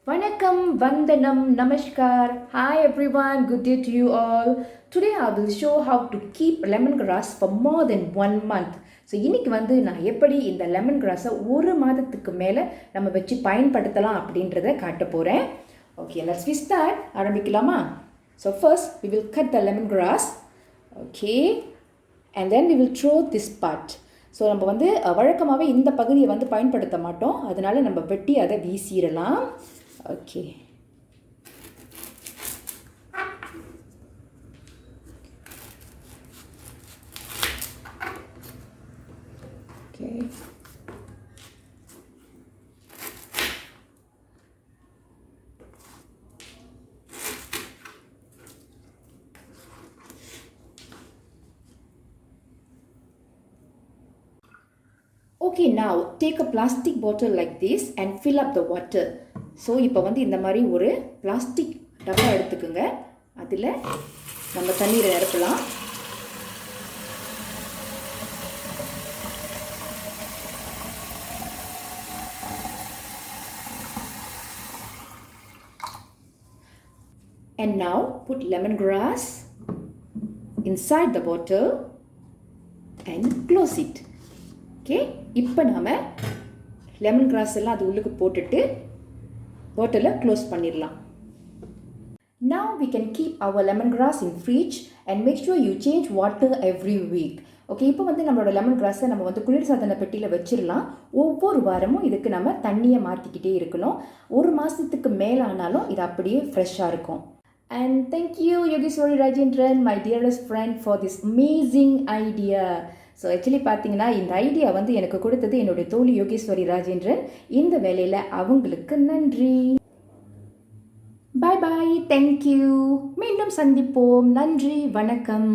Vanakkam, Vandanam, Namaskar. Hi everyone, good day to you all. Today I will show how to keep lemongrass for more than 1 month. So இன்றைக்கி நான் எப்படி இந்த lemon கிராஸை ஒரு மாதத்துக்கு மேலே நம்ம வச்சு பயன்படுத்தலாம் அப்படின்றத காட்ட போகிறேன். Okay, let's we start. ஆரம்பிக்கலாமா? So first we will cut the lemongrass. Okay, and then we will throw this part. So நம்ம வழக்கமாகவே இந்த பகுதியை பயன்படுத்த மாட்டோம், அதனால நம்ம வெட்டி அதை வீசிடலாம். Okay, okay, okay, now take a plastic bottle like this and fill up the water. So இப்போ இந்த மாதிரி ஒரு பிளாஸ்டிக் டப்பா எடுத்துக்கோங்க, அதில் நம்ம தண்ணீரை நிரப்பலாம். And now put lemongrass inside the bottle and close it. Okay, இப்போ நாம லெமன் கிராஸ் எல்லாம் அது உள்ளுக்கு போட்டுட்டு பாட்டிலை க்ளோஸ் பண்ணிடலாம். Now we can keep our lemongrass in fridge and make sure you change water every week. Okay, இப்போ நம்மளோட லெமன் கிராஸை நம்ம குளிர்சாதன பெட்டியில் வச்சிடலாம். ஒவ்வொரு வாரமும் இதுக்கு நம்ம தண்ணியை மாற்றிக்கிட்டே இருக்கணும். ஒரு மாதத்துக்கு மேலானாலும் இது அப்படியே ஃப்ரெஷ்ஷாக இருக்கும். And thank you Yogeshwari Rajendran, my dearest friend, for this amazing idea. So actually பார்த்தீங்கன்னா இந்த ஐடியா எனக்கு கொடுத்தது என்னுடைய தோழி யோகேஸ்வரி ராஜேந்திரன். இந்த வேலையில் அவங்களுக்கு நன்றி. பாய் பாய், தேங்க்யூ. மீண்டும் சந்திப்போம். நன்றி, வணக்கம்.